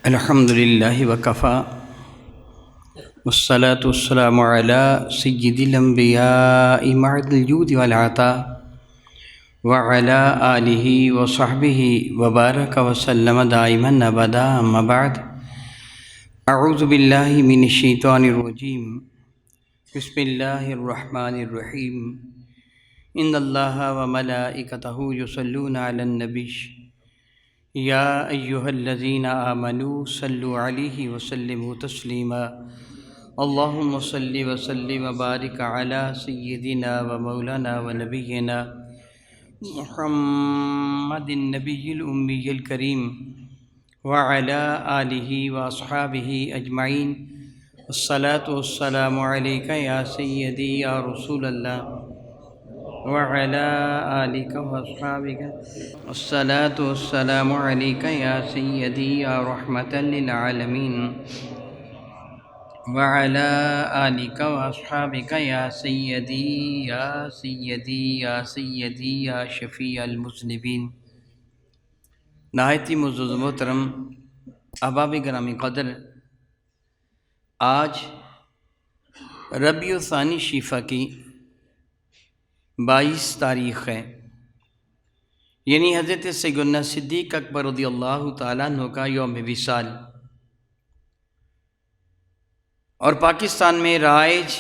الحمد للہ وکفا والصلاة والسلام علی سید الانبیاء معد الجود والعطاء وعلی آلہ وصحبہ وبارک وسلم دائما ابدا اما بعد اعوذ باللہ من الشیطان الرجیم بسم اللہ الرحمن الرحیم ان اللہ وملائکتہ یصلون علی النبی یا ایہا الذین آمنوا صلوا علیہ وسلموا تسلیما اللہم صلی وسلم وبارک علی سیدنا ومولانا ونبینا محمد النبی الامی الکریم وعلی آلہ واصحابہ اجمعین الصلاة والسلام علیک یا سیدی یا رسول اللہ وعلى آلك وأصحابك الصلاة والسلام عليك يا سيدي يا رحمة للعالمين وعلى آلك وأصحابك يا سيدي يا سيدي يا سيدي يا شفيع المذنبين۔ نہایت ہی معزز محترم احباب گرامی قدر، آج ربیع الثانی شیفہ کی 22 تاریخ ہے، یعنی حضرت سیدنا صدیق اکبر رضی اللہ تعالیٰ عنہ کا یوم وصال، اور پاکستان میں رائج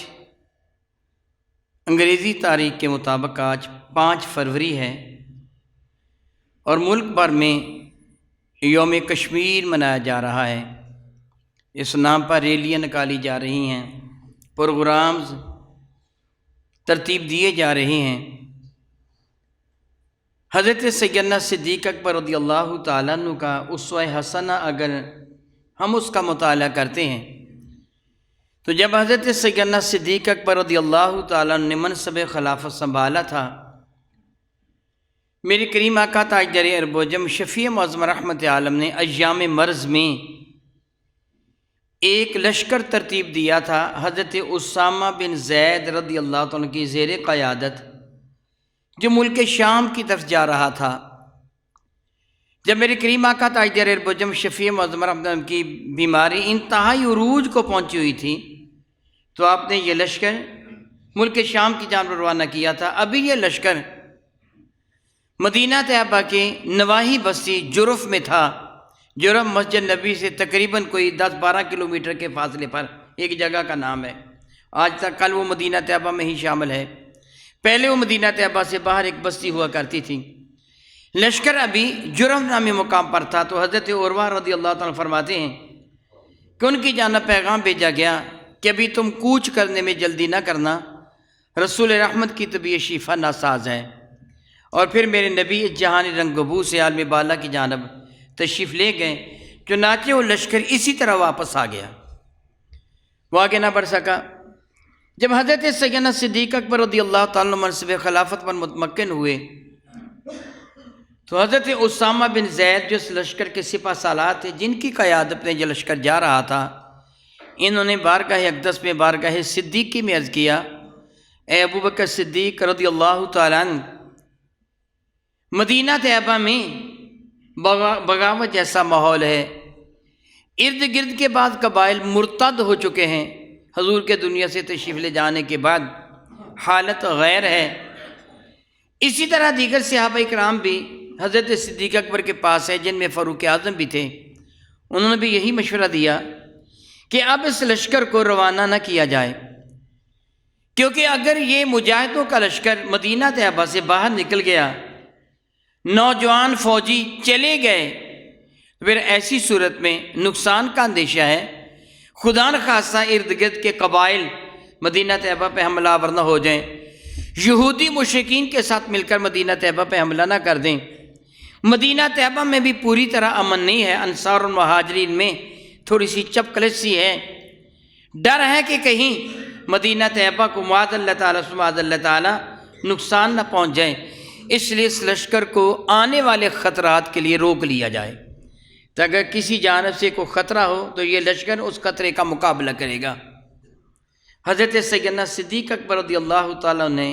انگریزی تاریخ کے مطابق آج 5 فروری ہے، اور ملک بھر میں یوم کشمیر منایا جا رہا ہے۔ اس نام پر ریلیاں نکالی جا رہی ہیں، پروگرامز ترتیب دیے جا رہے ہیں۔ حضرت سیدنا صدیق اکبر رضی اللہ تعالیٰ عنہ کا اسوہ حسنہ اگر ہم اس کا مطالعہ کرتے ہیں تو جب حضرت سیدنا صدیق اکبر رضی اللہ تعالیٰ عنہ نے منصب خلافت سنبھالا تھا، میرے کریم آقا تاجدار ارب و جم شفیع معظم رحمت عالم نے ایام مرض میں ایک لشکر ترتیب دیا تھا حضرت اسامہ بن زید رضی اللہ عنہ کی زیر قیادت، جو ملک شام کی طرف جا رہا تھا۔ جب میرے کریم آقا تاجدار ارب و جم شفیع معظم رحمت عالم کی بیماری انتہائی عروج کو پہنچی ہوئی تھی تو آپ نے یہ لشکر ملک شام کی جانب روانہ کیا تھا۔ ابھی یہ لشکر مدینہ طیبہ کے نواحی بستی جرف میں تھا۔ جرف مسجد نبی سے تقریباً کوئی 10-12 کلومیٹر کے فاصلے پر ایک جگہ کا نام ہے۔ آج تک کل وہ مدینہ طیبہ میں ہی شامل ہے، پہلے وہ مدینہ طیبہ سے باہر ایک بستی ہوا کرتی تھی۔ لشکر ابھی جرف نامی مقام پر تھا تو حضرت عروہ رضی اللہ تعالیٰ فرماتے ہیں کہ ان کی جانب پیغام بھیجا گیا کہ ابھی تم کوچ کرنے میں جلدی نہ کرنا، رسول رحمت کی طبیعت شفا ناساز ہے۔ اور پھر میرے نبی اس جہانی رنگ گبو سے عالم بالا کی جانب تشریف لے گئے، چنانچہ وہ لشکر اسی طرح واپس آ گیا، وہ آگے نہ بڑھ سکا۔ جب حضرت سیدنا صدیق اکبر رضی اللہ تعالیٰ عنہ منصب خلافت پر متمکن ہوئے تو حضرت اسامہ بن زید جو اس لشکر کے سپہ سالار تھے، جن کی قیادت میں یہ لشکر جا رہا تھا، انہوں نے بارگاہ اقدس میں بارگاہ صدیقی میں عرض کیا، اے ابو بکر صدیق رضی اللہ تعالیٰ عنہ، مدینہ طیبہ میں بغاوت جیسا ماحول ہے، ارد گرد کے بعض قبائل مرتد ہو چکے ہیں، حضور کے دنیا سے تشریف لے جانے کے بعد حالت غیر ہے۔ اسی طرح دیگر صحابہ اکرام بھی حضرت صدیق اکبر کے پاس ہے، جن میں فاروق اعظم بھی تھے۔ انہوں نے بھی یہی مشورہ دیا کہ اب اس لشکر کو روانہ نہ کیا جائے، کیونکہ اگر یہ مجاہدوں کا لشکر مدینہ طیبہ سے باہر نکل گیا، نوجوان فوجی چلے گئے، پھر ایسی صورت میں نقصان کا اندیشہ ہے، خدا نخواستہ ارد گرد کے قبائل مدینہ طیبہ پہ حملہ آور نہ ہو جائیں، یہودی مشرکین کے ساتھ مل کر مدینہ طیبہ پہ حملہ نہ کر دیں۔ مدینہ طیبہ میں بھی پوری طرح امن نہیں ہے، انصار اور مہاجرین میں تھوڑی سی چپکلش سی ہے، ڈر ہے کہ کہیں مدینہ طیبہ کو معاذ اللہ تعالیٰ نقصان نہ پہنچ جائے، اس لیے اس لشکر کو آنے والے خطرات کے لیے روک لیا جائے، تو اگر کسی جانب سے کوئی خطرہ ہو تو یہ لشکر اس خطرے کا مقابلہ کرے گا۔ حضرت سیدنا صدیق اکبر رضی اللہ تعالیٰ نے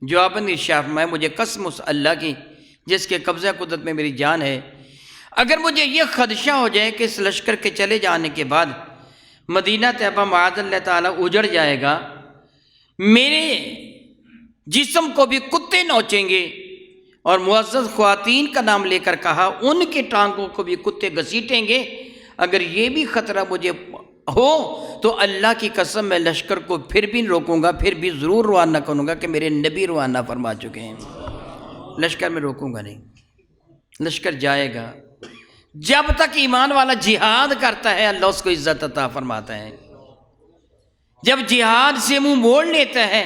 جواباً ارشاد فرمایا، مجھے قسم اس اللہ کی جس کے قبضہ قدرت میں میری جان ہے، اگر مجھے یہ خدشہ ہو جائے کہ اس لشکر کے چلے جانے کے بعد مدینہ طیبہ معاذ اللہ تعالیٰ اجڑ جائے گا، میرے جسم کو بھی کتے نوچیں گے، اور معزز خواتین کا نام لے کر کہا ان کے ٹانگوں کو بھی کتے گھسیٹیں گے، اگر یہ بھی خطرہ مجھے ہو تو اللہ کی قسم میں لشکر کو پھر بھی روکوں گا، پھر بھی ضرور روانہ کروں گا کہ میرے نبی روانہ فرما چکے ہیں۔ لشکر میں روکوں گا نہیں، لشکر جائے گا۔ جب تک ایمان والا جہاد کرتا ہے اللہ اس کو عزت عطا فرماتا ہے، جب جہاد سے منہ موڑ لیتا ہے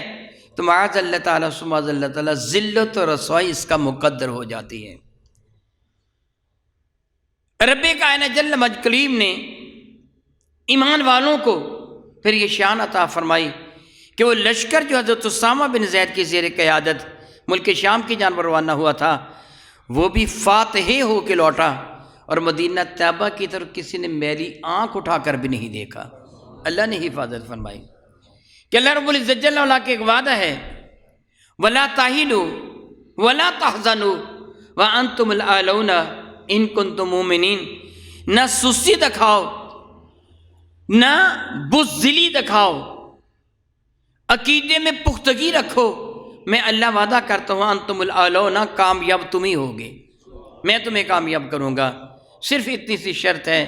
تو معاذ اللہ تعالیٰ سماذ اللہ تعالیٰ ذلت و رسوائی اس کا مقدر ہو جاتی ہے۔ رب کائنات جل مجد کریم نے ایمان والوں کو پھر یہ شان عطا فرمائی کہ وہ لشکر جو حضرت اسامہ بن زید کی زیر قیادت ملک شام کی جانب روانہ ہوا تھا، وہ بھی فاتح ہو کے لوٹا، اور مدینہ طیبہ کی طرف کسی نے میلی آنکھ اٹھا کر بھی نہیں دیکھا۔ اللہ نے حفاظت فرمائی کہ اللہ رب العزت جل وعلا کے ایک وعدہ ہے، وَلَا تَهِنُوا وَلَا تَحْزَنُوا وَأَنْتُمُ الْأَعْلَوْنَ إِن كُنتُم مُؤْمِنِينَ۔ نہ سستی دکھاؤ، نہ بزدلی دکھاؤ، عقیدے میں پختگی رکھو، میں اللہ وعدہ کرتا ہوں انتم الاعلون، کامیاب تم ہی ہوگے، میں تمہیں کامیاب کروں گا۔ صرف اتنی سی شرط ہے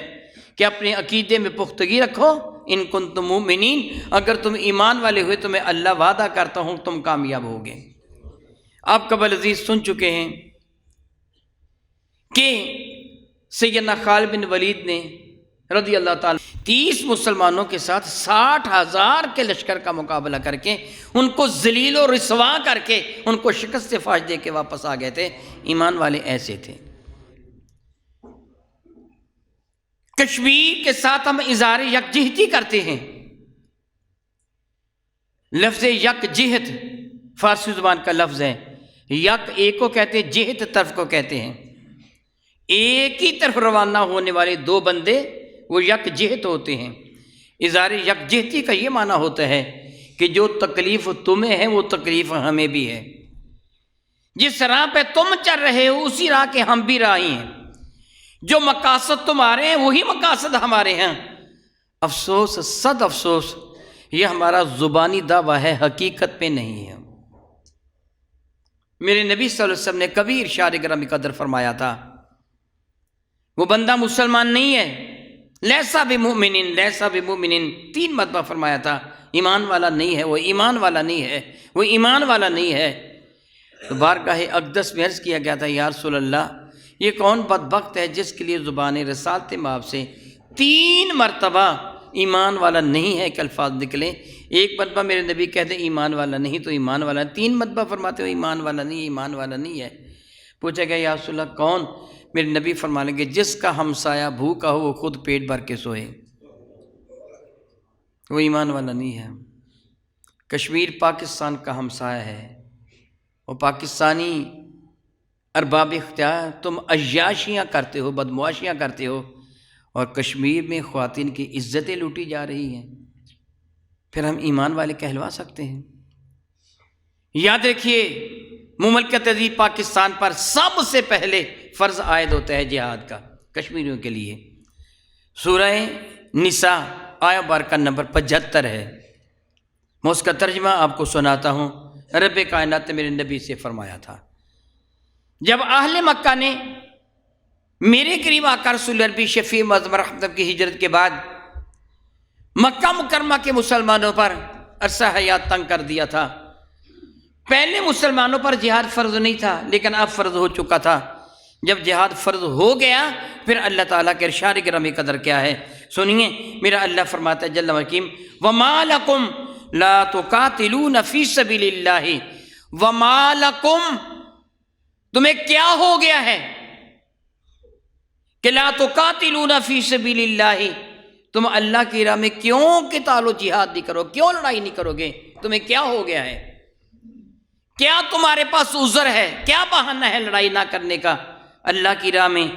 کہ اپنے عقیدے میں پختگی رکھو، ان کنتم مومنین، اگر تم ایمان والے ہوئے تو میں اللہ وعدہ کرتا ہوں تم کامیاب ہوگے۔ آپ قبل عزیز سن چکے ہیں کہ سیدنا خالد بن ولید نے رضی اللہ تعالیٰ 30 مسلمانوں کے ساتھ 60,000 کے لشکر کا مقابلہ کر کے ان کو ذلیل و رسوا کر کے ان کو شکست فاش دے کے واپس آ گئے تھے۔ ایمان والے ایسے تھے۔ کشمیر کے ساتھ ہم اظہار یکجہتی کرتے ہیں۔ لفظ یکجہت فارسی زبان کا لفظ ہے، یک ایک کو کہتے ہیں، جہت طرف کو کہتے ہیں۔ ایک ہی طرف روانہ ہونے والے دو بندے وہ یکجہت ہوتے ہیں۔ اظہار یکجہتی کا یہ معنی ہوتا ہے کہ جو تکلیف تمہیں ہے وہ تکلیف ہمیں بھی ہے، جس راہ پہ تم چل رہے ہو اسی راہ کے ہم بھی راہی ہیں، جو مقاصد تمہارے ہیں وہی مقاصد ہمارے ہیں۔ افسوس، صد افسوس، یہ ہمارا زبانی دعویٰ ہے، حقیقت پہ نہیں ہے۔ میرے نبی صلی اللہ علیہ وسلم نے کبھی ارشاد گرامی قدر فرمایا تھا، وہ بندہ مسلمان نہیں ہے، لیسا بمؤمنین، لیسا بمؤمنین، 3 مرتبہ فرمایا تھا، ایمان والا نہیں ہے، وہ ایمان والا نہیں ہے، وہ ایمان والا نہیں ہے۔ تو بارگاہ اقدس میں عرض کیا گیا تھا، یا رسول اللہ، یہ کون بدبخت ہے جس کے لیے زبان رسالت مآب سے 3 مرتبہ ایمان والا نہیں ہے کہ الفاظ نکلیں؟ ایک مرتبہ میرے نبی کہتے ایمان والا نہیں تو ایمان والا، 3 مرتبہ فرماتے ہو ایمان والا نہیں، ایمان والا نہیں ہے۔ پوچھا گیا یا رسول اللہ کون؟ میرے نبی فرمانے لگے جس کا ہمسایہ بھوکا ہو وہ خود پیٹ بھر کے سوئے، وہ ایمان والا نہیں ہے۔ کشمیر پاکستان کا ہمسایہ ہے، وہ پاکستانی ارباب اختیار، تم عیاشیاں کرتے ہو، بدمعاشیاں کرتے ہو، اور کشمیر میں خواتین کی عزتیں لوٹی جا رہی ہیں، پھر ہم ایمان والے کہلوا سکتے ہیں؟ یاد رکھیے، مملکت عزیز پاکستان پر سب سے پہلے فرض عائد ہوتا ہے جہاد کا کشمیریوں کے لیے۔ سورہ نساء آیہ بارکہ نمبر 75 ہے، میں اس کا ترجمہ آپ کو سناتا ہوں۔ رب کائنات نے میرے نبی سے فرمایا تھا، جب اہل مکہ نے میرے قریب آقا رسول عربی شفیع معظم رحمت کی ہجرت کے بعد مکہ مکرمہ کے مسلمانوں پر عرصہ حیات تنگ کر دیا تھا، پہلے مسلمانوں پر جہاد فرض نہیں تھا لیکن اب فرض ہو چکا تھا۔ جب جہاد فرض ہو گیا پھر اللہ تعالیٰ کے ارشاد گرامی قدر کیا ہے سنیے، میرا اللہ فرماتا ہے جل وعلا، وَمَا لَكُمْ لَا تُقَاتِلُونَ فِي سَبِيلِ اللَّهِ، وَمَا لَكُمْ، تمہیں کیا ہو گیا ہے کہ لا تقاتلون فی سبیل اللہ، تم اللہ کی راہ میں کیوں قتال و جہاد نہیں کرو، کیوں لڑائی نہیں کرو گے؟ تمہیں کیا ہو گیا ہے؟ کیا تمہارے پاس عذر ہے؟ کیا بہانہ ہے لڑائی نہ کرنے کا اللہ کی راہ میں؟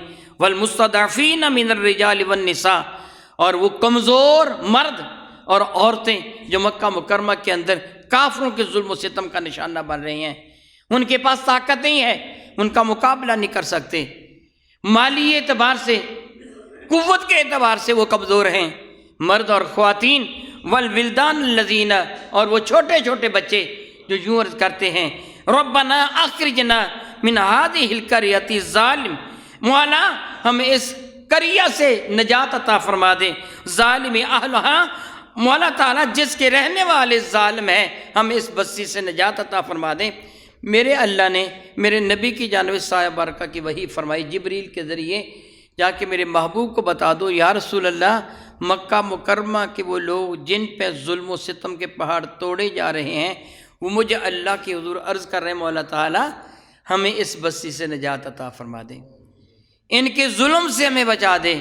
والمستضعفین من الرجال والنساء، اور وہ کمزور مرد اور عورتیں جو مکہ مکرمہ کے اندر کافروں کے ظلم و ستم کا نشانہ بن رہے ہیں، ان کے پاس طاقت نہیں ہے، ان کا مقابلہ نہیں کر سکتے۔ مالی اعتبار سے، قوت کے اعتبار سے وہ کمزور ہیں، مرد اور خواتین، والولدان الذین، اور وہ چھوٹے چھوٹے بچے جو یوں عرض کرتے ہیں ربنا اخرجنا من هذه القرية الظالم، مولا ہمیں اس قریہ سے نجات عطا فرما دے، ظالم اہلہا، مولا تعالیٰ جس کے رہنے والے ظالم ہیں ہمیں اس بستی سے نجات عطا فرما دیں۔ میرے اللہ نے میرے نبی کی جانب سایہ بارکہ کی وحی فرمائی جبریل کے ذریعے، جا کے میرے محبوب کو بتا دو یا رسول اللہ، مکہ مکرمہ کے وہ لوگ جن پہ ظلم و ستم کے پہاڑ توڑے جا رہے ہیں، وہ مجھے اللہ کی حضور عرض کر رہے ہیں مولا تعالیٰ ہمیں اس بستی سے نجات عطا فرما دے، ان کے ظلم سے ہمیں بچا دے،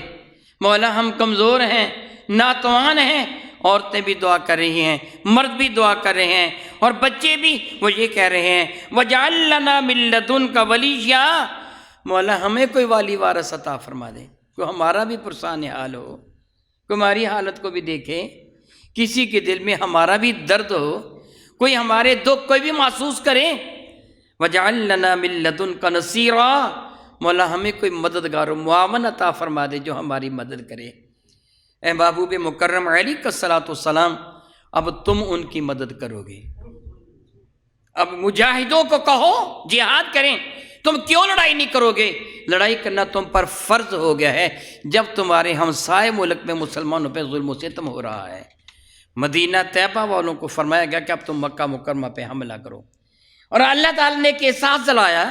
مولا ہم کمزور ہیں، ناتوان ہیں، عورتیں بھی دعا کر رہی ہیں، مرد بھی دعا کر رہے ہیں، اور بچے بھی وہ یہ کہہ رہے ہیں وَجَعَلْ لَنَا مِن لَّدُنْكَ وَلِيًّا، مولا ہمیں کوئی والی وارث عطا فرما دے، کوئی ہمارا بھی پرسان حال ہو، کوئی ہماری حالت کو بھی دیکھے، کسی کے دل میں ہمارا بھی درد ہو، کوئی ہمارے دکھ کوئی بھی محسوس کرے، وَجَعَلْ لَنَا مِن لَّدُنْكَ نَصِيرًا، مولا ہمیں کوئی مددگار و معاون عطا فرما دے جو ہماری مدد کرے۔ اے محبوب مکرم علیہ الصلوۃ والسلام، اب تم ان کی مدد کرو گے، اب مجاہدوں کو کہو جہاد کریں، تم کیوں لڑائی نہیں کرو گے؟ لڑائی کرنا تم پر فرض ہو گیا ہے جب تمہارے ہمسائے ملک میں مسلمانوں پہ ظلم و ستم ہو رہا ہے۔ مدینہ طیبہ والوں کو فرمایا گیا کہ اب تم مکہ مکرمہ پہ حملہ کرو، اور اللہ تعالیٰ نے ایک احساس دلایا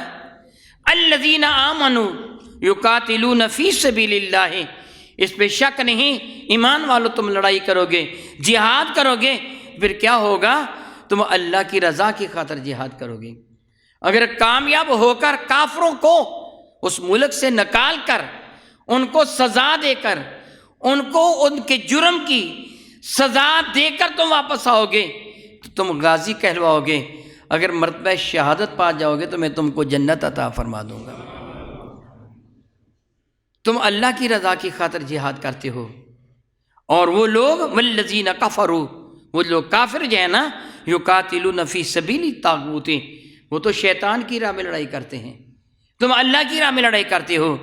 الذین آمنوا یقاتلون فی سبیل اللہ، اس پہ شک نہیں، ایمان والو تم لڑائی کرو گے، جہاد کرو گے، پھر کیا ہوگا؟ تم اللہ کی رضا کی خاطر جہاد کرو گے۔ اگر کامیاب ہو کر کافروں کو اس ملک سے نکال کر، ان کو سزا دے کر، ان کو ان کے جرم کی سزا دے کر تم واپس آؤ گے تو تم غازی کہلواؤ گے، اگر مرتبہ شہادت پا جاؤ گے تو میں تم کو جنت عطا فرما دوں گا۔ تم اللہ کی رضا کی خاطر جہاد کرتے ہو، اور وہ لوگ والذین کفروا، وہ لوگ کافر جو ہیں نا، یقاتلون فی سبیل الطاغوت، وہ تو شیطان کی راہ میں لڑائی کرتے ہیں، تم اللہ کی راہ میں لڑائی کرتے ہو۔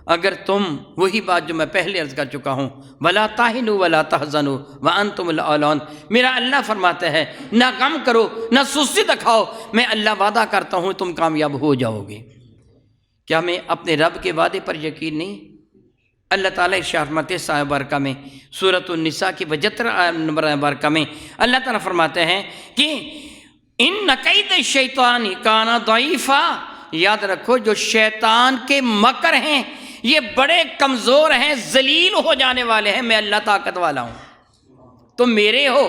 اگر تم وہی بات جو میں پہلے عرض کر چکا ہوں وَلَا تَهِنُوا وَلَا تَحْزَنُوا وَأَنْتُمُ الْأَعْلَوْنَ، میرا اللہ فرماتا ہے نہ غم کرو نہ سستی دکھاؤ، میں اللہ وعدہ کرتا ہوں تم کامیاب ہو جاؤ گے۔ کیا ہمیں اپنے رب کے وعدے پر یقین نہیں؟ اللہ تعالیٰ ارشاد فرماتے ہیں سایہ بارکہ میں سورۃ النساء کی 75 نمبر بارکہ میں اللہ تعالیٰ فرماتے ہیں کہ ان کید الشیطان کان ضعیفا، یاد رکھو جو شیطان کے مکر ہیں یہ بڑے کمزور ہیں، ذلیل ہو جانے والے ہیں، میں اللہ طاقت والا ہوں، تم میرے ہو۔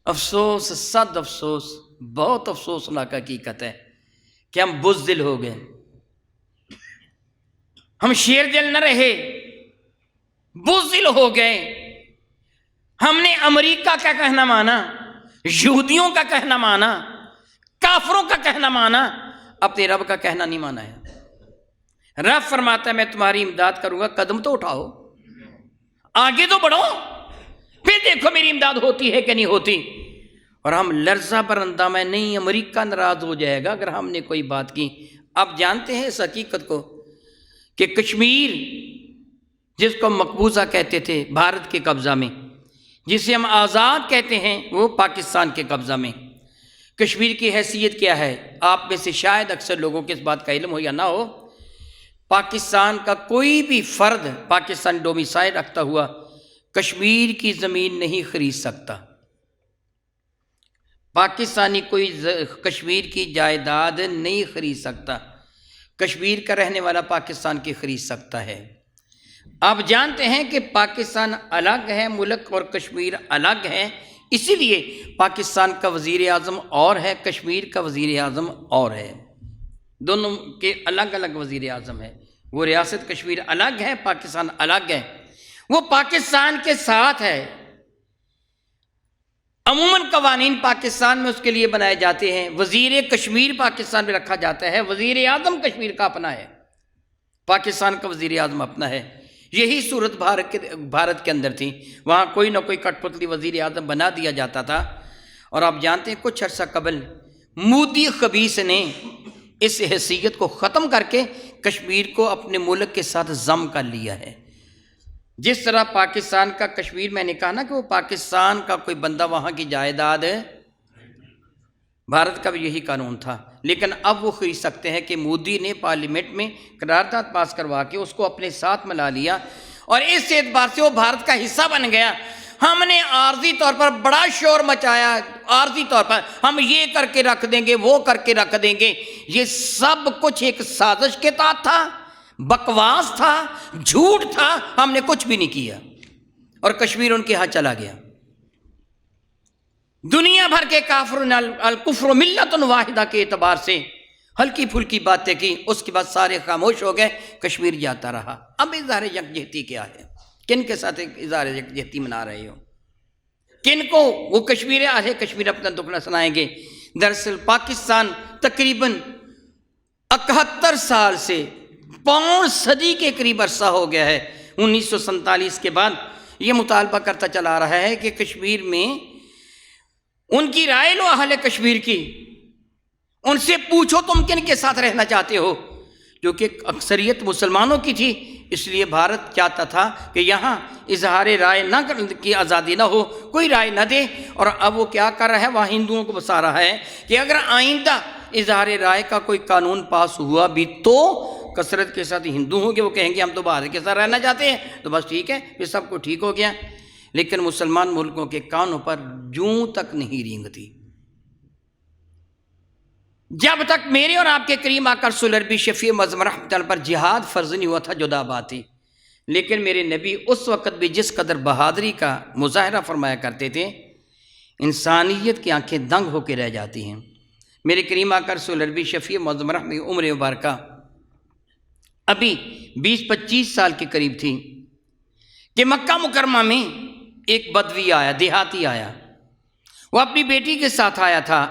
افسوس، صد افسوس، بہت افسوسناک حقیقت ہے کہ ہم بزدل ہو گئے، ہم شیر دل نہ رہے، بزدل ہو گئے، ہم نے امریکہ کا کہنا مانا، یہودیوں کا کہنا مانا، کافروں کا کہنا مانا، اپنے رب کا کہنا نہیں مانا ہے۔ رب فرماتا ہے میں تمہاری امداد کروں گا، قدم تو اٹھاؤ، آگے تو بڑھو، پھر دیکھو میری امداد ہوتی ہے کہ نہیں ہوتی۔ اور ہم لرزہ پر اندام ہے نہیں، امریکہ ناراض ہو جائے گا اگر ہم نے کوئی بات کی۔ آپ جانتے ہیں اس حقیقت کو کہ کشمیر جس کو مقبوضہ کہتے تھے بھارت کے قبضہ میں، جسے ہم آزاد کہتے ہیں وہ پاکستان کے قبضہ میں، کشمیر کی حیثیت کیا ہے؟ آپ میں سے شاید اکثر لوگوں کو اس بات کا علم ہو یا نہ ہو، پاکستان کا کوئی بھی فرد پاکستان ڈومیسائل رکھتا ہوا کشمیر کی زمین نہیں خرید سکتا، پاکستانی کوئی کشمیر کی جائیداد نہیں خرید سکتا، کشمیر کا رہنے والا پاکستان کی خرید سکتا ہے۔ آپ جانتے ہیں کہ پاکستان الگ ہے ملک اور کشمیر الگ ہے، اسی لیے پاکستان کا وزیر اعظم اور ہے، کشمیر کا وزیر اعظم اور ہے، دونوں کے الگ الگ وزیر اعظم ہے، وہ ریاست کشمیر الگ ہے، پاکستان الگ ہے، وہ پاکستان کے ساتھ ہے۔ عموماً قوانین پاکستان میں اس کے لیے بنائے جاتے ہیں، وزیر کشمیر پاکستان میں رکھا جاتا ہے، وزیر اعظم کشمیر کا اپنا ہے، پاکستان کا وزیر اعظم اپنا ہے۔ یہی صورت بھارت کے اندر تھی، وہاں کوئی نہ کوئی کٹ پتلی وزیر اعظم بنا دیا جاتا تھا۔ اور آپ جانتے ہیں کچھ عرصہ قبل مودی خبیث نے اس حیثیت کو ختم کر کے کشمیر کو اپنے ملک کے ساتھ ضم کر لیا ہے۔ جس طرح پاکستان کا کشمیر، میں نے کہا نا کہ وہ پاکستان کا کوئی بندہ وہاں کی جائیداد ہے، بھارت کا بھی یہی قانون تھا، لیکن اب وہ خرید سکتے ہیں کہ مودی نے پارلیمنٹ میں قرارداد پاس کروا کے اس کو اپنے ساتھ ملا لیا، اور اس اعتبار سے وہ بھارت کا حصہ بن گیا۔ ہم نے عارضی طور پر بڑا شور مچایا، عارضی طور پر ہم یہ کر کے رکھ دیں گے، وہ کر کے رکھ دیں گے، یہ سب کچھ ایک سازش کے تحت تھا، بکواس تھا، جھوٹ تھا، ہم نے کچھ بھی نہیں کیا، اور کشمیر ان کے ہاتھ چلا گیا۔ دنیا بھر کے کافر نے الکفر ملت واحدہ کے اعتبار سے ہلکی پھلکی باتیں کی، اس کے بعد سارے خاموش ہو گئے، کشمیر جاتا رہا۔ اب اظہار یکجہتی کیا ہے؟ کن کے ساتھ اظہار یکجہتی منا رہے ہو؟ کن کو؟ وہ کشمیر اہل کشمیر اپنا دکھنا سنائیں گے۔ دراصل پاکستان تقریباً 71 سال سے 5 صدی کے قریب عرصہ ہو گیا ہے، 1947 کے بعد یہ مطالبہ کرتا چلا رہا ہے کہ کشمیر میں ان کی رائے لو، اہل کشمیر کی، ان سے پوچھو تم کن کے ساتھ رہنا چاہتے ہو، جو کہ اکثریت مسلمانوں کی تھی۔ اس لیے بھارت چاہتا تھا کہ یہاں اظہار رائے نہ کی آزادی نہ ہو، کوئی رائے نہ دے، اور اب وہ کیا کر رہا ہے؟ وہاں ہندوؤں کو بتا رہا ہے کہ اگر آئندہ اظہار رائے کا کوئی قانون پاس ہوا بھی تو کثرت کے ساتھ ہندو ہوں گے، وہ کہیں گے ہم تو بھارت کے ساتھ رہنا چاہتے ہیں، تو بس ٹھیک ہے، پھر سب کو ٹھیک ہو گیا۔ لیکن مسلمان ملکوں کے کانوں پر جوں تک نہیں رینگتی۔ جب تک میرے اور آپ کے کریم آقا رسول عربی شفیع معظم رحمت اللہ پر جہاد فرض نہیں ہوا تھا، جدا بات تھی، لیکن میرے نبی اس وقت بھی جس قدر بہادری کا مظاہرہ فرمایا کرتے تھے، انسانیت کی آنکھیں دنگ ہو کے رہ جاتی ہیں۔ میرے کریم آقا رسول عربی شفیع معظم رحمت عمر مبارکہ ابھی 20-25 سال کے قریب تھی کہ مکہ مکرمہ میں ایک بدوی آیا، دیہاتی آیا، وہ اپنی بیٹی کے ساتھ آیا تھا،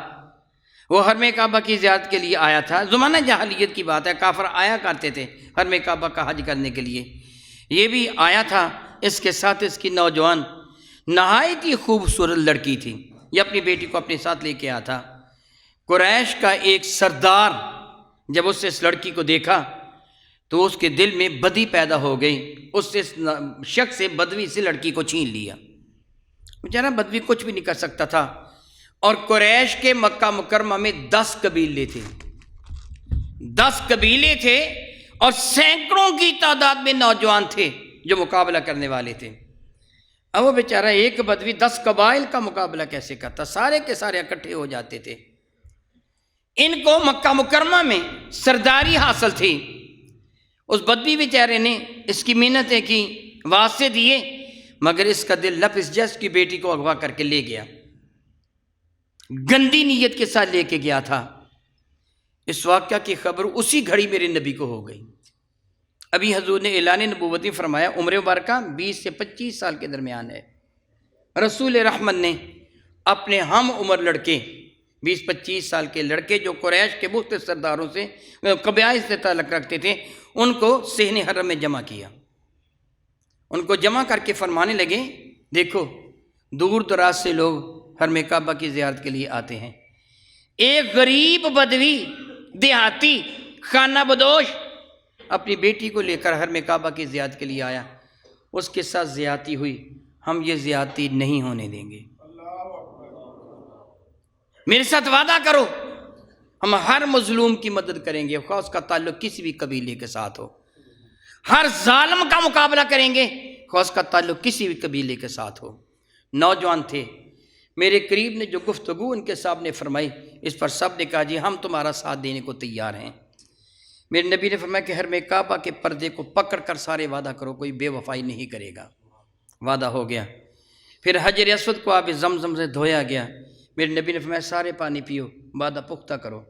وہ حرم کعبہ کی زیارت کے لیے آیا تھا۔ زمانہ جاہلیت کی بات ہے، کافر آیا کرتے تھے حرم کعبہ کا حج کرنے کے لیے، یہ بھی آیا تھا، اس کے ساتھ اس کی نوجوان نہایت ہی خوبصورت لڑکی تھی، یہ اپنی بیٹی کو اپنے ساتھ لے کے آیا تھا۔ قریش کا ایک سردار جب اس سے اس لڑکی کو دیکھا تو اس کے دل میں بدی پیدا ہو گئی، اس سے شخص سے بدوی سے لڑکی کو چھین لیا۔ بیچارہ بدوی کچھ بھی نہیں کر سکتا تھا، اور قریش کے مکہ مکرمہ میں 10 قبیلے تھے، 10 قبیلے تھے، اور سینکڑوں کی تعداد میں نوجوان تھے جو مقابلہ کرنے والے تھے۔ اب وہ بیچارہ ایک بدوی 10 قبائل کا مقابلہ کیسے کرتا؟ سارے کے سارے اکٹھے ہو جاتے تھے۔ ان کو مکہ مکرمہ میں سرداری حاصل تھی، اس بدوی بیچارے نے اس کی محنتیں کی، واسطے دیے، مگر اس کا دل نفس جس کی بیٹی کو اغوا کر کے لے گیا، گندی نیت کے ساتھ لے کے گیا تھا۔ اس واقعہ کی خبر اسی گھڑی میرے نبی کو ہو گئی۔ ابھی حضور نے اعلان نبوت فرمایا، عمر مبارکہ 20 سے 25 سال کے درمیان ہے، رسول رحمت نے اپنے ہم عمر لڑکے 20-25 سال کے لڑکے جو قریش کے مختلف سرداروں سے قبائل سے تعلق رکھتے تھے، ان کو صحن حرم میں جمع کیا، ان کو جمع کر کے فرمانے لگے، دیکھو دور دراز سے لوگ حرم کعبہ کی زیارت کے لیے آتے ہیں، ایک غریب بدوی دیہاتی خانہ بدوش اپنی بیٹی کو لے کر حرم کعبہ کی زیارت کے لیے آیا، اس کے ساتھ زیادتی ہوئی، ہم یہ زیادتی نہیں ہونے دیں گے، میرے ساتھ وعدہ کرو، ہم ہر مظلوم کی مدد کریں گے، خواہ اس کا تعلق کسی بھی قبیلے کے ساتھ ہو، ہر ظالم کا مقابلہ کریں گے، خواہ اس کا تعلق کسی بھی قبیلے کے ساتھ ہو۔ نوجوان تھے، میرے قریب نے جو گفتگو ان کے سامنے فرمائی، اس پر سب نے کہا جی ہم تمہارا ساتھ دینے کو تیار ہیں۔ میرے نبی نے فرمایا کہ حرم کعبہ کے پردے کو پکڑ کر سارے وعدہ کرو، کوئی بے وفائی نہیں کرے گا۔ وعدہ ہو گیا۔ پھر حجر اسود کو آب زمزم سے دھویا گیا، میرے نبی نے فرمایا سارے پانی پیو، وعدہ پختہ کرو،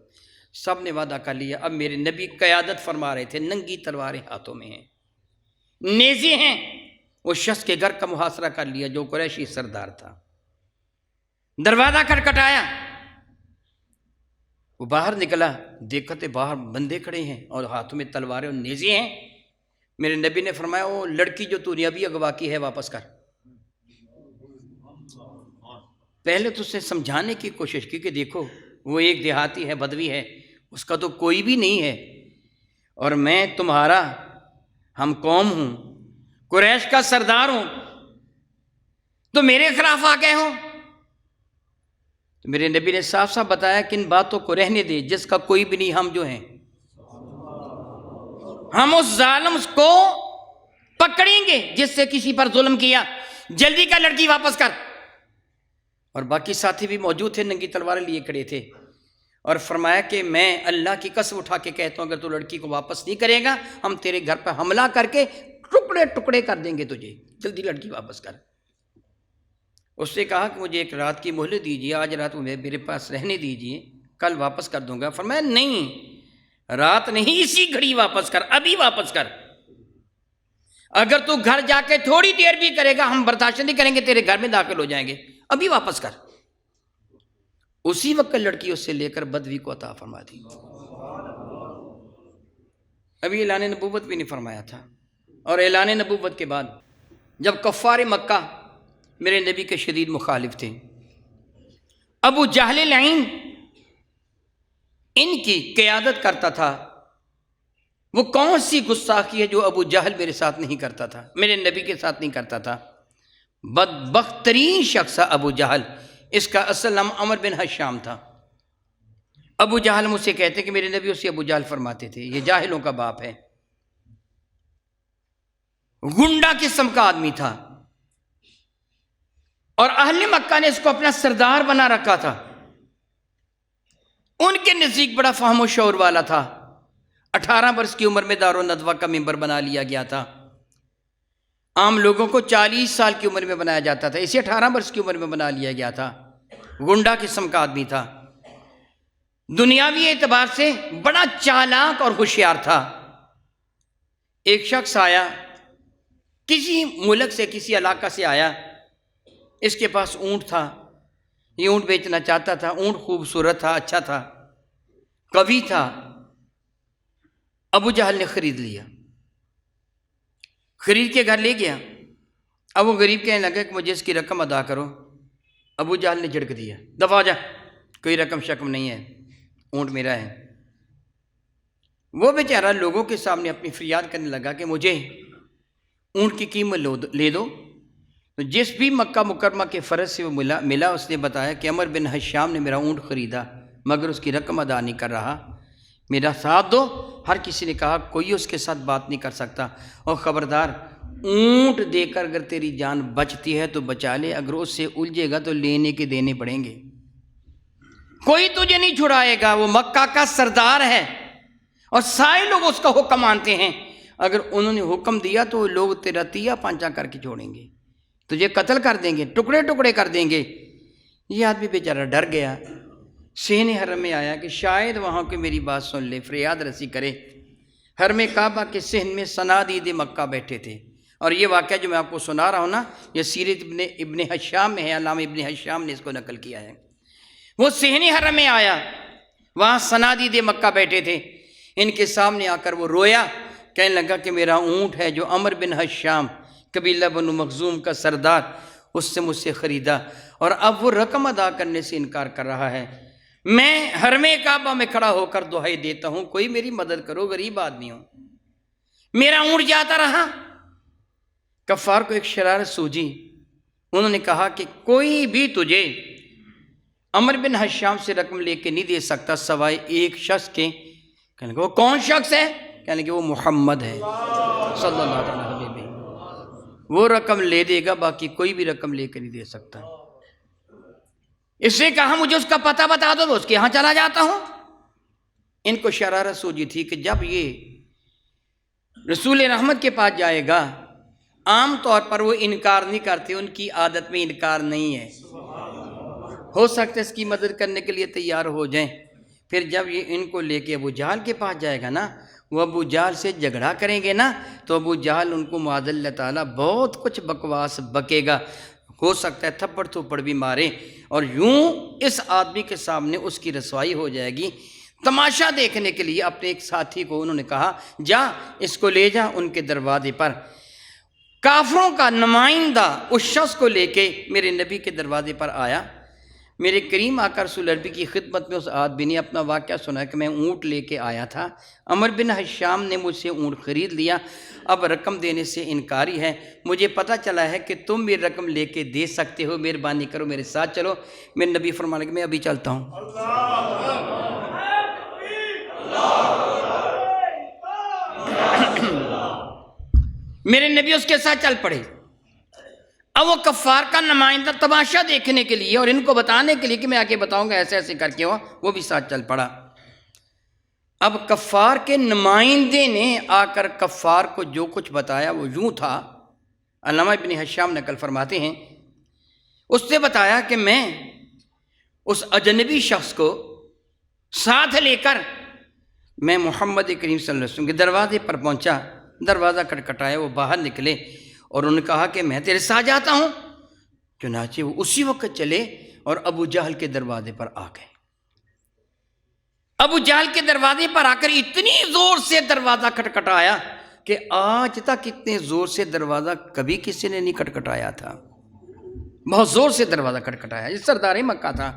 سب نے وعدہ کر لیا۔ اب میرے نبی قیادت فرما رہے تھے، ننگی تلواریں ہاتھوں میں ہیں، نیزے ہیں، وہ شخص کے گھر کا محاصرہ کر لیا جو قریشی سردار تھا، دروازہ کھٹکھٹایا، وہ باہر نکلا، دیکھا تو باہر بندے کھڑے ہیں اور ہاتھوں میں تلواریں اور نیزے ہیں۔ میرے نبی نے فرمایا وہ لڑکی جو تو نے ابھی اغوا کی ہے واپس کر۔ پہلے تو اسے سمجھانے کی کوشش کی کہ دیکھو وہ ایک دیہاتی ہے، بدوی ہے، اس کا تو کوئی بھی نہیں ہے، اور میں تمہارا ہم قوم ہوں، قریش کا سردار ہوں، تو میرے خلاف آ گئے ہوں؟ تو میرے نبی نے صاف صاف بتایا کہ ان باتوں کو رہنے دے، جس کا کوئی بھی نہیں، ہم جو ہیں ہم اس ظالم کو پکڑیں گے جس سے کسی پر ظلم کیا، جلدی کا لڑکی واپس کر۔ اور باقی ساتھی بھی موجود تھے، ننگی تلواریں لیے کھڑے تھے، اور فرمایا کہ میں اللہ کی قسم اٹھا کے کہتا ہوں اگر تو لڑکی کو واپس نہیں کرے گا ہم تیرے گھر پہ حملہ کر کے ٹکڑے ٹکڑے کر دیں گے تجھے، جلدی لڑکی واپس کر۔ اس نے کہا کہ مجھے ایک رات کی مہلت دیجیے، آج رات میرے پاس رہنے دیجیے، کل واپس کر دوں گا۔ فرمایا نہیں، رات نہیں، اسی گھڑی واپس کر، ابھی واپس کر۔ اگر تو گھر جا کے تھوڑی دیر بھی کرے گا ہم برداشت نہیں کریں گے، تیرے گھر میں داخل ہو جائیں گے، ابھی واپس کر۔ اسی وقت لڑکی اس سے لے کر بدوی کو عطا فرما دی۔ ابھی اعلان نبوت بھی نہیں فرمایا تھا، اور اعلان نبوت کے بعد جب کفار مکہ میرے نبی کے شدید مخالف تھے، ابو جہل لعین ان کی قیادت کرتا تھا۔ وہ کون سی گستاخی ہے جو ابو جہل میرے ساتھ نہیں کرتا تھا، میرے نبی کے ساتھ نہیں کرتا تھا؟ بدبخت ترین شخص تھا ابو جہل، اس کا اصل نام عمر بن حشام تھا۔ ابو جہل مجھ سے کہتے کہ میرے نبی اسے ابو جہل فرماتے تھے، یہ جاہلوں کا باپ ہے، گنڈا قسم کا آدمی تھا، اور اہل مکہ نے اس کو اپنا سردار بنا رکھا تھا۔ ان کے نزدیک بڑا فہم و شعور والا تھا، 18 برس کی عمر میں دار و ندوہ کا ممبر بنا لیا گیا تھا۔ عام لوگوں کو 40 سال کی عمر میں بنایا جاتا تھا، اسے 18 برس کی عمر میں بنا لیا گیا تھا۔ گنڈا قسم کا آدمی تھا، دنیاوی اعتبار سے بڑا چالاک اور ہوشیار تھا۔ ایک شخص آیا، کسی ملک سے، کسی علاقہ سے آیا، اس کے پاس اونٹ تھا، یہ اونٹ بیچنا چاہتا تھا۔ اونٹ خوبصورت تھا، اچھا تھا، قوی تھا۔ ابو جہل نے خرید لیا، خرید کے گھر لے گیا۔ اب وہ غریب کہنے لگا کہ مجھے اس کی رقم ادا کرو۔ ابو جہل نے جھڑک دیا، دفع جا، کوئی رقم شکم نہیں ہے، اونٹ میرا ہے۔ وہ بیچارہ لوگوں کے سامنے اپنی فریاد کرنے لگا کہ مجھے اونٹ کی قیمت لے دو۔ تو جس بھی مکہ مکرمہ کے فرض سے وہ ملا، اس نے بتایا کہ عمر بن حشام نے میرا اونٹ خریدا مگر اس کی رقم ادا نہیں کر رہا، میرا ساتھ دو۔ ہر کسی نے کہا کوئی اس کے ساتھ بات نہیں کر سکتا، اور خبردار اونٹ دے کر اگر تیری جان بچتی ہے تو بچا لے، اگر اس سے الجھے گا تو لینے کے دینے پڑیں گے، کوئی تجھے نہیں چھڑائے گا۔ وہ مکہ کا سردار ہے اور سارے لوگ اس کا حکم مانتے ہیں، اگر انہوں نے حکم دیا تو وہ لوگ تیرا تیا پانچا کر کے چھوڑیں گے، تجھے قتل کر دیں گے، ٹکڑے ٹکڑے کر دیں گے۔ یہ آدمی بیچارہ ڈر گیا، صحن حرم میں آیا کہ شاید وہاں کوئی میری بات سن لے، فریاد رسی کرے۔ حرم کعبہ کے صحن میں صنادید مکہ بیٹھے تھے، اور یہ واقعہ جو میں آپ کو سنا رہا ہوں نا، یہ سیرت ابن حشام میں ہے، علامہ ابن حشام نے اس کو نقل کیا ہے۔ وہ صحن حرم میں آیا، وہاں صنادید مکہ بیٹھے تھے، ان کے سامنے آ کر وہ رویا، کہنے لگا کہ میرا اونٹ ہے جو عمر بن حشام قبیلہ بنو مخزوم کا سردار، اس سے مجھ سے خریدا، اور اب وہ رقم ادا کرنے سے انکار کر رہا ہے۔ میں حرم کعبہ میں کھڑا ہو کر دعائی دیتا ہوں، کوئی میری مدد کرو، غریب آدمی ہوں، میرا اونٹ جاتا رہا۔ کفار کو ایک شرارت سوجی، انہوں نے کہا کہ کوئی بھی تجھے عمر بن حشام سے رقم لے کے نہیں دے سکتا سوائے ایک شخص کے۔ کہنے لگے وہ کون شخص ہے؟ کہنے لگے وہ محمد ہے صلی اللہ علیہ وسلم، وہ رقم لے دے گا، باقی کوئی بھی رقم لے کے نہیں دے سکتا۔ اس نے کہا مجھے اس کا پتہ بتا دو، اس کے یہاں چلا جاتا ہوں۔ ان کو شرارت سوجی تھی کہ جب یہ رسول رحمت کے پاس جائے گا، عام طور پر وہ انکار نہیں کرتے، ان کی عادت میں انکار نہیں ہے، ہو سکتا ہے اس کی مدد کرنے کے لیے تیار ہو جائیں۔ پھر جب یہ ان کو لے کے ابو جہل کے پاس جائے گا نا، وہ ابو جہل سے جھگڑا کریں گے نا، تو ابو جہل ان کو معاذ اللہ تعالیٰ بہت کچھ بکواس بکے گا، ہو سکتا ہے تھپڑ تھپڑ بھی مارے، اور یوں اس آدمی کے سامنے اس کی رسوائی ہو جائے گی۔ تماشا دیکھنے کے لیے اپنے ایک ساتھی کو انہوں نے کہا جا اس کو لے جا ان کے دروازے پر۔ کافروں کا نمائندہ اس شخص کو لے کے میرے نبی کے دروازے پر آیا، میرے کریم آقا رسول عربی کی خدمت میں اس آدمی نے اپنا واقعہ سنا کہ میں اونٹ لے کے آیا تھا، عمر بن حشام نے مجھ سے اونٹ خرید لیا، اب رقم دینے سے انکاری ہے، مجھے پتہ چلا ہے کہ تم میری رقم لے کے دے سکتے ہو، مہربانی کرو میرے ساتھ چلو۔ میرے نبی فرمانے کہ میں ابھی چلتا ہوں۔ میرے نبی اس کے ساتھ چل پڑے۔ اب وہ کفار کا نمائندہ تماشا دیکھنے کے لیے اور ان کو بتانے کے لیے کہ میں آگے بتاؤں گا ایسے ایسے کر کے وہ بھی ساتھ چل پڑا۔ اب کفار کے نمائندے نے آ کر کفار کو جو کچھ بتایا وہ یوں تھا، علامہ ابن حشام نقل فرماتے ہیں، اس نے بتایا کہ میں اس اجنبی شخص کو ساتھ لے کر میں محمد کریم صلی اللہ علیہ وسلم کے دروازے پر پہنچا، دروازہ کھٹکھٹایا، وہ باہر نکلے اور انہوں نے کہا کہ میں تیرے ساتھ جاتا ہوں۔ چنانچہ وہ اسی وقت چلے اور ابو جہل کے دروازے پر آ گئے۔ ابو جہل کے دروازے پر آ کر اتنی زور سے دروازہ کھٹکھٹایا کہ آج تک اتنے زور سے دروازہ کبھی کسی نے نہیں کھٹکھٹایا تھا۔ بہت زور سے دروازہ کھٹکھٹایا۔ یہ سردار مکہ تھا،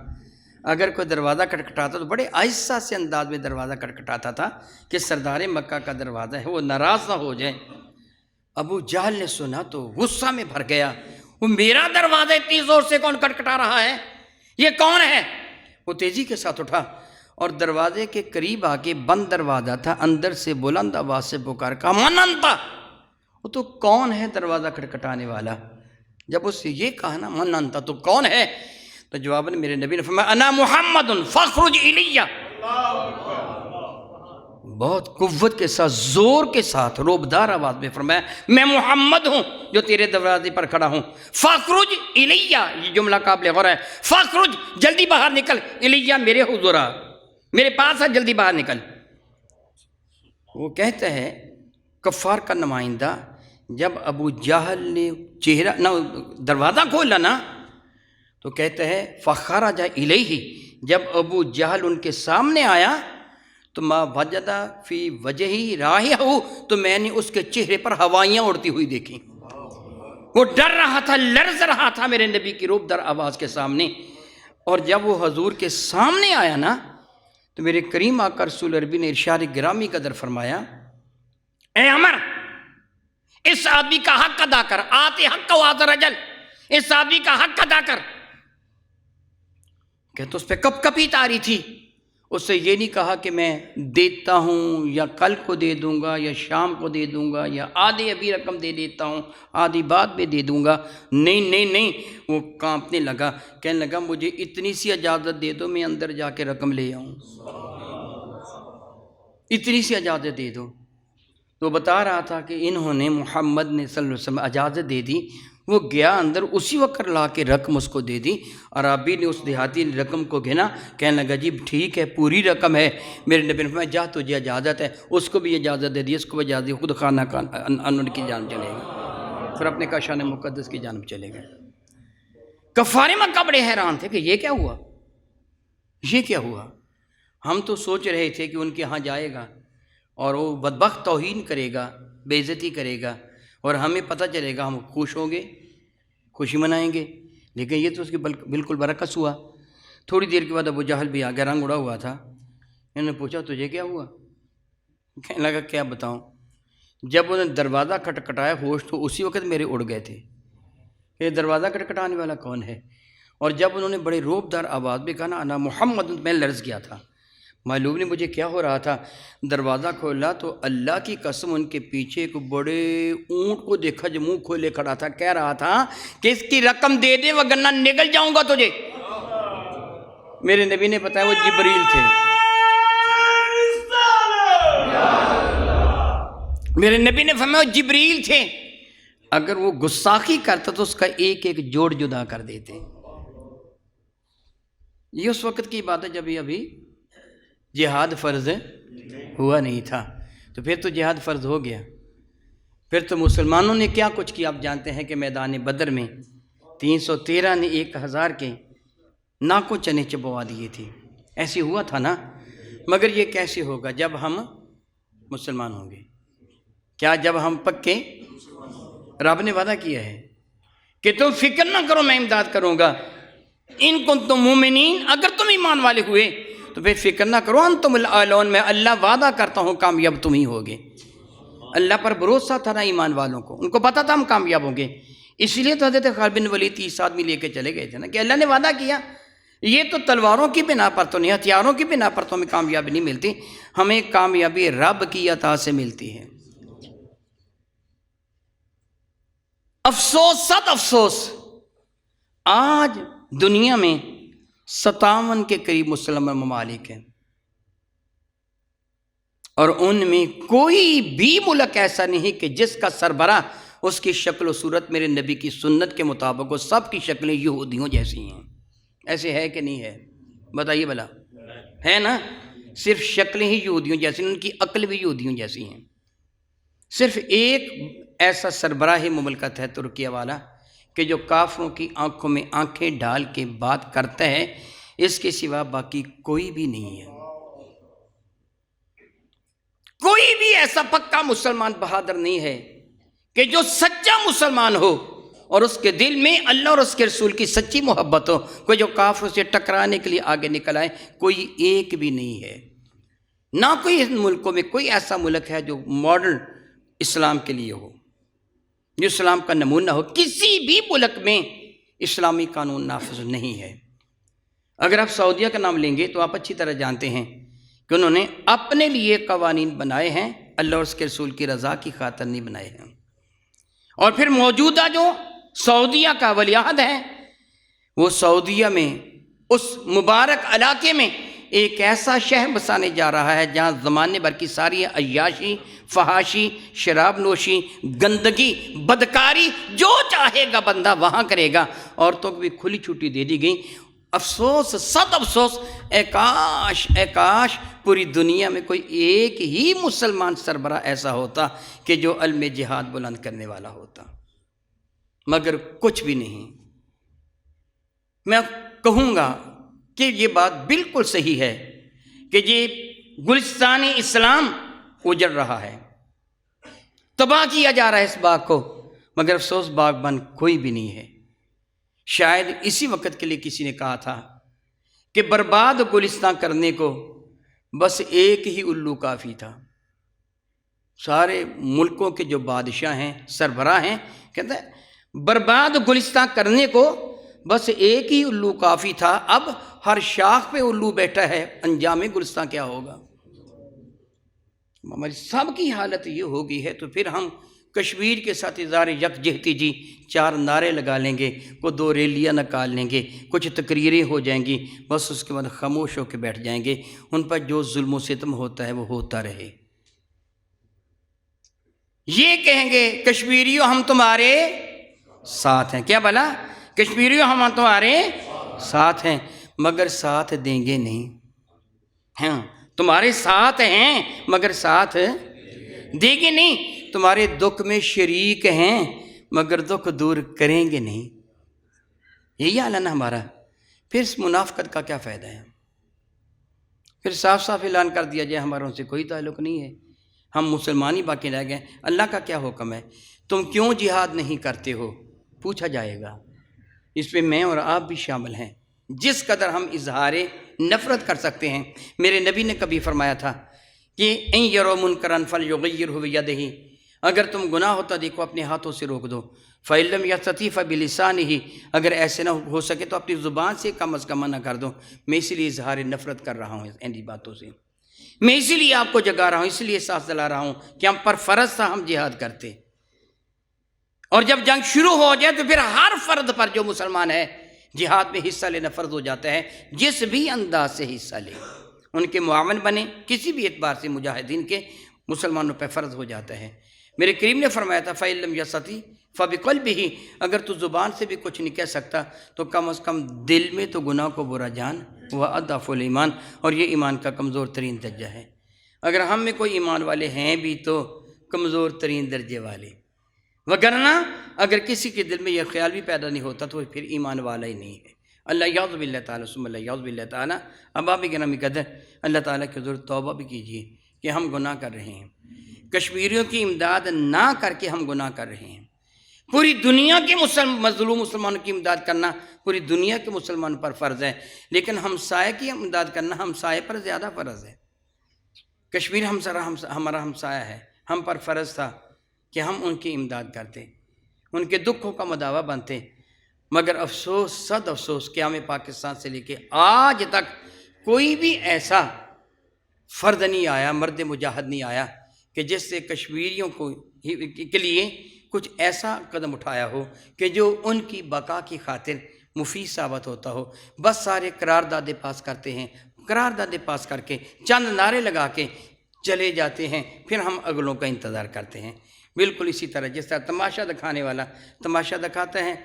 اگر کوئی دروازہ کھٹکھٹاتا تو بڑے آہستہ سے انداز میں دروازہ کھٹکھٹاتا تھا کہ سردار مکہ کا دروازہ ہے وہ ناراض نہ ہو جائے۔ ابو جہل نے سنا تو غصہ میں بھر گیا، وہ میرا دروازہ اتنی زور سے کون کھٹکھٹا رہا ہے، یہ کون ہے؟ وہ تیزی کے ساتھ اٹھا اور دروازے کے قریب آ کے، بند دروازہ تھا، اندر سے بلند آواز سے پکار کہا من انت، وہ تو کون ہے دروازہ کھٹکھٹانے والا؟ جب اس سے یہ کہا نا من انت تو کون ہے، تو جواباً میرے نبی نے فرمایا انا محمد فاخرج الیہ، بہت قوت کے ساتھ، زور کے ساتھ، روبدار آواز میں فرمایا میں محمد ہوں جو تیرے دروازے پر کھڑا ہوں، فاخرج الیہ، یہ جملہ قابل غور ہے، فاخرج جلدی باہر نکل، الیہ میرے حضور آ، میرے پاس ہے، جلدی باہر نکل۔ وہ کہتا ہے کفار کا نمائندہ جب ابو جہل نے چہرہ نہ دروازہ کھولا نا تو کہتا ہے فخرج الیہ، جب ابو جہل ان کے سامنے آیا تو ما وجد فی وجہی رائحہ، تو میں نے اس کے چہرے پر ہوائیاں اڑتی ہوئی دیکھی۔ وہ ڈر رہا تھا، لرز رہا تھا میرے نبی کی روبدار آواز کے سامنے۔ اور جب وہ حضور کے سامنے آیا نا تو میرے کریم آقا رسول عربی نے ارشاد گرامی قدر فرمایا اے عمر، اس آدمی کا حق ادا کر، آتے حق و آت رجل، اس آدمی کا حق ادا کر۔ کہ تو اس پہ کپ کپی تاری تھی، اس سے یہ نہیں کہا کہ میں دیتا ہوں یا کل کو دے دوں گا یا شام کو دے دوں گا یا آدھی ابھی رقم دے دیتا ہوں آدھی بعد میں دے دوں گا، نہیں نہیں نہیں، وہ کانپنے لگا، کہنے لگا مجھے اتنی سی اجازت دے دو میں اندر جا کے رقم لے آؤں، اتنی سی اجازت دے دو۔ تو بتا رہا تھا کہ انہوں نے محمد نے صلی اللہ علیہ وسلم اجازت دے دی، وہ گیا اندر، اسی وقت لا کے رقم اس کو دے دی۔ عرابی نے اس دیہاتی نے رقم کو گنا، کہنے لگا جی ٹھیک ہے پوری رقم ہے۔ میرے نبی نے فرمایا جا تجھے اجازت ہے، اس کو بھی اجازت دے دی، اس کو بھی اجازت دی، خود خانہ انور کی جانب چلے گئے، پھر اپنے کاشان مقدس کی جانب چلے گئے۔ کفار مکہ بڑے حیران تھے کہ یہ کیا ہوا، یہ کیا ہوا؟ ہم تو سوچ رہے تھے کہ ان کے ہاں جائے گا اور وہ بدبخت توہین کرے گا، بے عزتی کرے گا اور ہمیں پتہ چلے گا، ہم خوش ہوں گے، خوشی منائیں گے، لیکن یہ تو اس کی بالکل برعکس ہوا۔ تھوڑی دیر کے بعد ابو جہل بھی آ گیا، رنگ اڑا ہوا تھا۔ انہوں نے پوچھا تجھے کیا ہوا؟ کہنے لگا کیا بتاؤں، جب انہوں نے دروازہ کھٹکھٹایا ہوش تو اسی وقت میرے اڑ گئے تھے، یہ دروازہ کھٹکھٹانے والا کون ہے؟ اور جب انہوں نے بڑے روبدار آواز میں کہا نا انا محمد، میں لرز گیا تھا، معلوم نہیں مجھے کیا ہو رہا تھا۔ دروازہ کھولا تو اللہ کی قسم ان کے پیچھے ایک بڑے اونٹ کو دیکھا جو منہ کھولے کھڑا تھا، کہہ رہا تھا کہ اس کی رقم دے دے وگرنہ نگل جاؤں گا تجھے۔ میرے نبی نے بتایا وہ جبریل تھے، میرے نبی نے فرمایا وہ جبریل تھے، اگر وہ گستاخی کرتا تو اس کا ایک ایک جوڑ جدا کر دیتے۔ یہ اس وقت کی بات ہے جب یہ ابھی جہاد فرض ہوا نہیں تھا، تو پھر تو جہاد فرض ہو گیا۔ پھر تو مسلمانوں نے کیا کچھ کیا آپ جانتے ہیں کہ میدان بدر میں 313 نے 1000 کے ناکوں چنے چبوا دیے تھے، ایسے ہوا تھا نا۔ مگر یہ کیسے ہوگا جب ہم مسلمان ہوں گے؟ کیا جب ہم پکے؟ رب نے وعدہ کیا ہے کہ تم فکر نہ کرو میں امداد کروں گا، ان کنتم مومنین، اگر تم ایمان والے ہوئے تو پھر فکر نہ کرو انتم الاعلون، میں اللہ وعدہ کرتا ہوں کامیاب تم ہی ہوگے۔ اللہ پر بھروسہ تھا نا ایمان والوں کو، ان کو پتہ تھا ہم کامیاب ہوں گے، اس لیے تو حضرت خالد بن ولید 30 آدمی لے کے چلے گئے تھے نا، کہ اللہ نے وعدہ کیا یہ تو تلواروں کی بنا پر تو نہیں، ہتھیاروں کی بنا پر تو ہمیں کامیابی نہیں ملتی، ہمیں کامیابی رب کی عطا سے ملتی ہے۔ افسوس، صد افسوس، آج دنیا میں 57 کے قریب مسلمان ممالک ہیں، اور ان میں کوئی بھی ملک ایسا نہیں کہ جس کا سربراہ اس کی شکل و صورت میرے نبی کی سنت کے مطابق ہو، سب کی شکلیں یہودیوں جیسی ہیں۔ ایسے ہے کہ نہیں ہے؟ بتائیے بھلا، ہے نا؟ صرف شکلیں ہی یہودیوں جیسی، ان کی عقل بھی یہودیوں جیسی ہیں۔ صرف ایک ایسا سربراہ مملکت ہے ترکیہ والا کہ جو کافروں کی آنکھوں میں آنکھیں ڈال کے بات کرتا ہے، اس کے سوا باقی کوئی بھی نہیں ہے۔ کوئی بھی ایسا پکا مسلمان بہادر نہیں ہے کہ جو سچا مسلمان ہو اور اس کے دل میں اللہ اور اس کے رسول کی سچی محبت ہو، کوئی جو کافروں سے ٹکرانے کے لیے آگے نکل آئے، کوئی ایک بھی نہیں ہے۔ نہ کوئی ان ملکوں میں کوئی ایسا ملک ہے جو ماڈرن اسلام کے لیے ہو، جو اسلام کا نمونہ ہو۔ کسی بھی ملک میں اسلامی قانون نافذ نہیں ہے۔ اگر آپ سعودیہ کا نام لیں گے تو آپ اچھی طرح جانتے ہیں کہ انہوں نے اپنے لیے قوانین بنائے ہیں، اللہ اور اس کے رسول کی رضا کی خاطر نہیں بنائے ہیں۔ اور پھر موجودہ جو سعودیہ کا ولی عہد ہے، وہ سعودیہ میں اس مبارک علاقے میں ایک ایسا شہر بسانے جا رہا ہے جہاں زمانے بھر کی ساری عیاشی، فحاشی، شراب نوشی، گندگی، بدکاری، جو چاہے گا بندہ وہاں کرے گا۔ عورتوں کو بھی کھلی چھٹی دے دی گئی۔ افسوس، صد افسوس، اے کاش، اے کاش پوری دنیا میں کوئی ایک ہی مسلمان سربراہ ایسا ہوتا کہ جو علم جہاد بلند کرنے والا ہوتا، مگر کچھ بھی نہیں۔ میں کہوں گا کہ یہ بات بالکل صحیح ہے کہ یہ گلستان اسلام اجڑ رہا ہے، تباہ کیا جا رہا ہے اس باغ کو، مگر افسوس باغبان کوئی بھی نہیں ہے۔ شاید اسی وقت کے لیے کسی نے کہا تھا کہ برباد گلستان کرنے کو بس ایک ہی الو کافی تھا۔ سارے ملکوں کے جو بادشاہ ہیں، سربراہ ہیں، کہتے ہیں برباد گلستان کرنے کو بس ایک ہی الو کافی تھا، اب ہر شاخ پہ الو بیٹھا ہے، انجام گلستان کیا ہوگا؟ ہماری سب کی حالت یہ ہوگی ہے، تو پھر ہم کشمیر کے ساتھ اظہار یکجہتی جی 4 نعرے لگا لیں گے، کو 2 ریلیاں نکال لیں گے، کچھ تقریریں ہو جائیں گی، بس اس کے بعد خاموش ہو کے بیٹھ جائیں گے۔ ان پر جو ظلم و ستم ہوتا ہے وہ ہوتا رہے۔ یہ کہیں گے کشمیریوں ہم تمہارے ساتھ ہیں، کیا بھلا؟ کشمیریوں ہم تمہارے ساتھ ہیں، مگر ساتھ دیں گے نہیں۔ ہاں، تمہارے ساتھ ہیں مگر ساتھ دیں گے نہیں، تمہارے دکھ میں شریک ہیں مگر دکھ دور کریں گے نہیں۔ یہی حال ہے نا ہمارا۔ پھر اس منافقت کا کیا فائدہ ہے؟ پھر صاف صاف اعلان کر دیا جائے ہماروں سے کوئی تعلق نہیں ہے، ہم مسلمان ہی باقی رہ گئے۔ اللہ کا کیا حکم ہے؟ تم کیوں جہاد نہیں کرتے ہو؟ پوچھا جائے گا۔ اس پہ میں اور آپ بھی شامل ہیں۔ جس قدر ہم اظہار نفرت کر سکتے ہیں، میرے نبی نے کبھی فرمایا تھا کہ ان یروا منکرا فلیغیرہ بیدہ، اگر تم گناہ ہوتا دیکھو اپنے ہاتھوں سے روک دو، فإن لم یستطع فبلسانہ، اگر ایسے نہ ہو سکے تو اپنی زبان سے کم از کم منع کر دو۔ میں اسی لیے اظہار نفرت کر رہا ہوں ان باتوں سے، میں اسی لیے آپ کو جگا رہا ہوں، اسی لیے احساس دلا رہا ہوں کہ ہم پر فرض تھا ہم جہاد کرتے، اور جب جنگ شروع ہو جائے تو پھر ہر فرد پر جو مسلمان ہے جہاد میں حصہ لینا فرض ہو جاتا ہے، جس بھی انداز سے حصہ لے، ان کے معاون بنے، کسی بھی اعتبار سے مجاہدین کے مسلمانوں پہ فرض ہو جاتا ہے۔ میرے کریم نے فرمایا تھا فإن لم یستطع فبقلبہ، اگر تو زبان سے بھی کچھ نہیں کہہ سکتا تو کم از کم دل میں تو گناہ کو برا جان، وأضعف الایمان، اور یہ ایمان کا کمزور ترین درجہ ہے۔ اگر ہم میں کوئی ایمان والے ہیں بھی تو کمزور ترین درجے والے، وگرنہ اگر کسی کے دل میں یہ خیال بھی پیدا نہیں ہوتا تو پھر ایمان والا ہی نہیں ہے۔ اللہ یعوذ باللہ تعالیٰ ثم اللہ یعوذ باللہ تعالیٰ۔ اب آپ گرامی قدر اللہ تعالیٰ کے حضور توبہ بھی کیجیے کہ ہم گناہ کر رہے ہیں، کشمیریوں کی امداد نہ کر کے ہم گناہ کر رہے ہیں، پوری دنیا کے مظلوم مسلمانوں کی امداد کرنا پوری دنیا کے مسلمانوں پر فرض ہے، لیکن ہمسائے کی امداد کرنا ہمسائے پر زیادہ فرض ہے۔ کشمیر ہمارا ہمسایہ ہے، ہم پر فرض تھا کہ ہم ان کی امداد کرتے، ان کے دکھوں کا مداوا بنتے، مگر افسوس صد افسوس قیام پاکستان سے لے کے آج تک کوئی بھی ایسا فرد نہیں آیا، مرد مجاہد نہیں آیا کہ جس سے کشمیریوں کے لیے کچھ ایسا قدم اٹھایا ہو کہ جو ان کی بقا کی خاطر مفید ثابت ہوتا ہو۔ بس سارے قراردادیں پاس کرتے ہیں، قراردادیں پاس کر کے چند نعرے لگا کے چلے جاتے ہیں، پھر ہم اگلوں کا انتظار کرتے ہیں۔ بالکل اسی طرح جس طرح تماشا دکھانے والا تماشا دکھاتا ہے،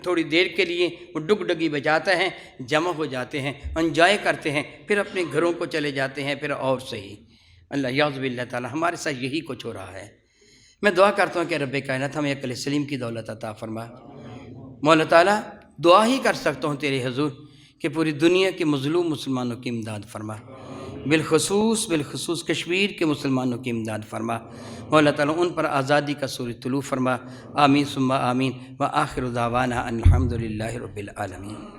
تھوڑی دیر کے لیے وہ ڈگ ڈگی بجاتا ہے، جمع ہو جاتے ہیں، انجوائے کرتے ہیں، پھر اپنے گھروں کو چلے جاتے ہیں، پھر اور صحیح اللہ یعوذ باللہ تعالیٰ ہمارے ساتھ یہی کچھ ہو رہا ہے۔ میں دعا کرتا ہوں کہ رب کائنات ہمیں عقل سلیم کی دولت عطا فرما۔ مولا تعالیٰ دعا ہی کر سکتا ہوں تیرے حضور کہ پوری دنیا کے مظلوم مسلمانوں کی امداد فرما، بالخصوص کشمیر کے مسلمانوں کی امداد فرما۔ مولا تعالیٰ ان پر آزادی کا سورج طلوع فرما۔ آمین ثم آمین وآخر دعوانا ان الحمد للہ رب العالمین۔